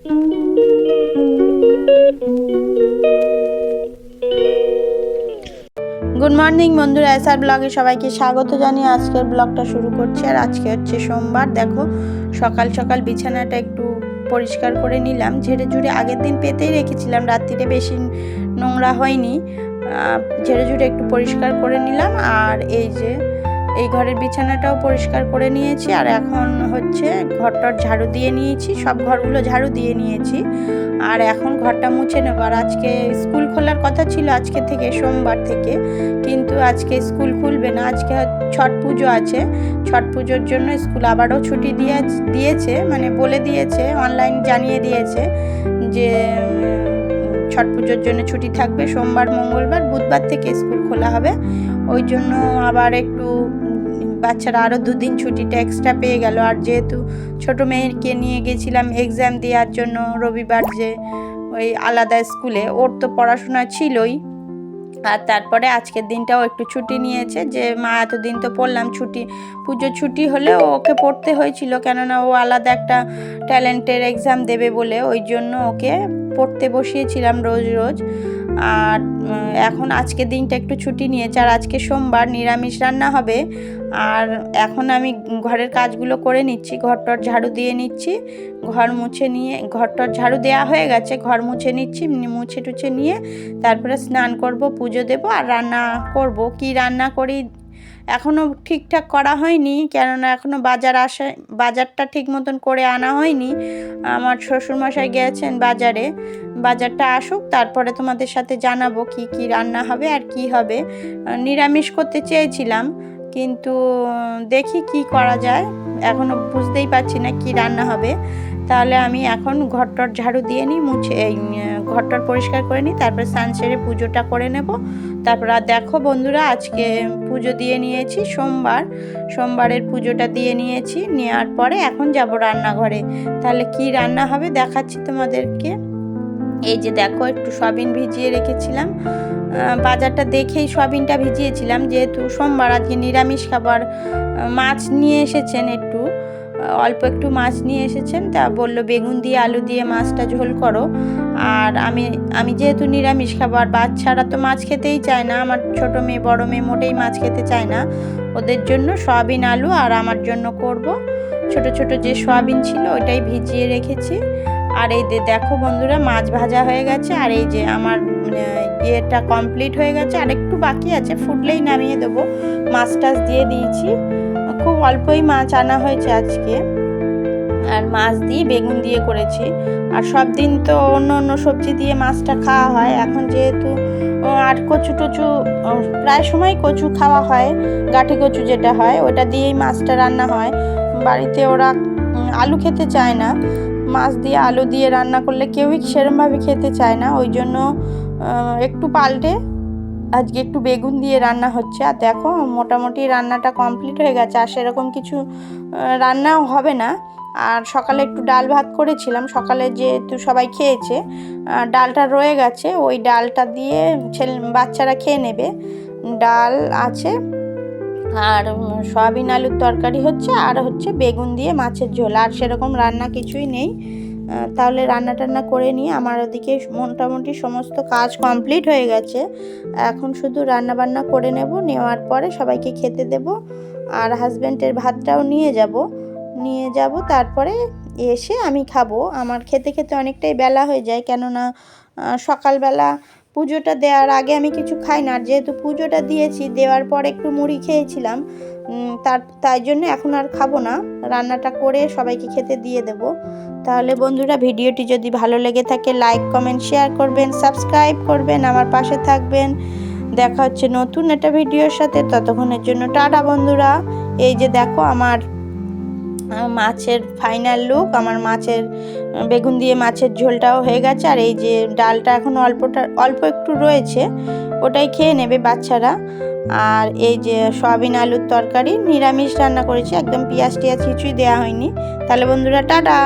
Good morning বন্ধুরা, SR ব্লগে সবাইকে স্বাগত জানিয়ে আজকের ব্লগটা শুরু করছি। আর আজকে হচ্ছে সোমবার। দেখো সকাল সকাল বিছানাটা একটু পরিষ্কার করে নিলাম, ঝেড়ে ঝুড়ে আগের দিন পেতেই রেখেছিলাম, রাত্রিতে বেশি নোংরা হয়নি, ঝেড়ে ঝুড়ে একটু পরিষ্কার করে নিলাম। আর এই যে এই ঘরের বিছানাটাও পরিষ্কার করে নিয়েছি। আর এখন হচ্ছে ঘরটার ঝাড়ু দিয়ে নিয়েছি, সব ঘরগুলো ঝাড়ু দিয়ে নিয়েছি। আর এখন ঘরটা মুছে নেব। আর আজকে স্কুল খোলার কথা ছিল আজকে থেকে, সোমবার থেকে, কিন্তু আজকে স্কুল খুলবে না। আজকে ছট পুজো আছে, ছট পুজোর জন্য স্কুল আবারও ছুটি দিয়েছে, মানে বলে দিয়েছে, অনলাইন জানিয়ে দিয়েছে যে ছট পুজোর জন্য ছুটি থাকবে। সোমবার, মঙ্গলবার, বুধবার থেকে স্কুল খোলা হবে। ওই জন্য আবার একটু বাচ্চারা আরও 2 দিন ছুটিটা এক্সট্রা পেয়ে গেল। আর যেহেতু ছোটো মেয়েকে নিয়ে গেছিলাম এক্সাম দেওয়ার জন্য রবিবার, যে ওই আলাদা স্কুলে, ওর তো পড়াশোনা ছিলই। আর তারপরে আজকের দিনটাও একটু ছুটি নিয়েছে, যে মা এতদিন তো পড়লাম, পুজো ছুটি হলেও ওকে পড়তে হয়েছিল, কেননা ও আলাদা একটা ট্যালেন্টের এক্সাম দেবে বলে, ওই জন্য ওকে পড়তে বসিয়েছিলাম রোজ রোজ। আর এখন আজকের দিনটা একটু ছুটি নিয়েছে। আর আজকে সোমবার, নিরামিষ রান্না হবে। আর এখন আমি ঘরের কাজগুলো করে নিচ্ছি, ঘরটর ঝাড়ু দিয়ে নিচ্ছি, ঘর মুছে নিয়ে, ঘরটর ঝাড়ু দেওয়া হয়ে গেছে, ঘর মুছে নিচ্ছি, মুছে টুছে নিয়ে তারপরে স্নান করব, পুজো দেব, আর রান্না করব। কি রান্না করি এখনও ঠিকঠাক করা হয়নি, কেননা এখনও বাজারটা ঠিক মতন করে আনা হয়নি। আমার শ্বশুরমশাই গেছেন বাজারে, বাজারটা আসুক, তারপরে তোমাদের সাথে জানাবো কি কি রান্না হবে আর কি হবে। নিরামিষ করতে চেয়েছিলাম, কিন্তু দেখি কি করা যায়, এখনও বুঝতেই পারছি না কি রান্না হবে। তাহলে আমি এখন ঘরটর ঝাড়ু দিয়ে নিই, ঘরটর পরিষ্কার করে নিই, তারপরে স্নান সেরে পুজোটা করে নেব। তারপর আর দেখো বন্ধুরা, আজকে পুজো দিয়ে নিয়েছি, সোমবারের পুজোটা দিয়ে নিয়েছি, নেওয়ার পরে এখন যাব রান্নাঘরে। তাহলে কি রান্না হবে দেখাচ্ছি তোমাদেরকে। এই যে দেখো, একটু সয়াবিন ভিজিয়ে রেখেছিলাম, বাজারটা দেখেই সয়াবিনটা ভিজিয়েছিলাম, যেহেতু সোমবার, আজকে নিরামিষ খাবার। মাছ নিয়ে এসেছেন, অল্প একটু মাছ নিয়ে এসেছেন, তা বললো বেগুন দিয়ে আলু দিয়ে মাছটা ঝোল করো। আর আমি যেহেতু নিরামিষ খাবার, বাচ্চারা তো মাছ খেতেই চায় না, আমার ছোটো মেয়ে বড় মেয়ে মোটেই মাছ খেতে চায় না, ওদের জন্য সয়াবিন আলু, আর আমার জন্য করব। ছোট ছোট যে সয়াবিন ছিল ওইটাই ভিজিয়ে রেখেছি। আর এই দেখো বন্ধুরা, মাছ ভাজা হয়ে গেছে। আর এই যে আমার ইয়েটা কমপ্লিট হয়ে গেছে, আর একটু বাকি আছে, ফুটলেই নামিয়ে দেবো। মাছ টাছ দিয়ে দিয়েছি, খুব অল্পই মাছ আনা হয়েছে আজকে। আর মাছ দিয়ে বেগুন দিয়ে করেছি। আর সব দিন তো অন্য অন্য সবজি দিয়ে মাছটা খাওয়া হয়, এখন যেহেতু আর কচু টচু, প্রায় সময় কচু খাওয়া হয়, গাঠি কচু যেটা হয়, ওটা দিয়েই মাছটা রান্না হয়। বাড়িতে ওরা আলু খেতে চায় না, মাছ দিয়ে আলু দিয়ে রান্না করলে কেউই সেরমভাবে খেতে চায় না, ওই জন্য একটু পাল্টে আজকে একটু বেগুন দিয়ে রান্না হচ্ছে। আর দেখো মোটামুটি রান্নাটা কমপ্লিট হয়ে গেছে, আর সেরকম কিছু রান্নাও হবে না। আর সকালে একটু ডাল ভাত করেছিলাম, সকালে যেহেতু সবাই খেয়েছে, ডালটা রয়ে গেছে, ওই ডালটা দিয়ে বাচ্চারা খেয়ে নেবে, ডাল আছে। আর সয়াবিন আলুর তরকারি হচ্ছে, আর হচ্ছে বেগুন দিয়ে মাছের ঝোল, আর সেরকম রান্না কিছুই নেই। তাহলে রান্না টান্না করে নিয়ে আমার ওদিকে মোটামুটি সমস্ত কাজ কমপ্লিট হয়ে গেছে। এখন শুধু রান্না বান্না করে নেওয়ার পরে সবাইকে খেতে দেব। আর হাজব্যান্ডের ভাতটাও নিয়ে যাব, তারপরে এসে আমি খাবো। আমার খেতে খেতে অনেকটাই বেলা হয়ে যায়, কেননা সকালবেলা পুজোটা দেওয়ার আগে আমি কিছু খাই না, আর যেহেতু পুজোটা দিয়েছি, দেওয়ার পর একটু মুড়ি খেয়েছিলাম, তাই জন্য এখন আর খাবো না, রান্নাটা করে সবাইকে খেতে দিয়ে দেব। তাহলে বন্ধুরা, ভিডিওটি যদি ভালো লেগে থাকে লাইক কমেন্ট শেয়ার করবেন, সাবস্ক্রাইব করবেন, আমার পাশে থাকবেন। দেখা হচ্ছে নতুন একটা ভিডিওর সাথে, ততক্ষণের জন্য টাটা বন্ধুরা। এই যে দেখো আমার মাছের ফাইনাল লুক, আমার বেগুন দিয়ে মাছের ঝোলটাও হয়ে গেছে। আর এই যে ডালটা এখন অল্প একটু রয়েছে, ওটাই খেয়ে নেবে বাচ্চারা। আর এই যে সয়াবিন আলুর তরকারি নিরামিষ রান্না করেছি, একদম পেঁয়াজ টিয়াজ কিছুই দেওয়া হয়নি। তাহলে বন্ধুরা টাটা।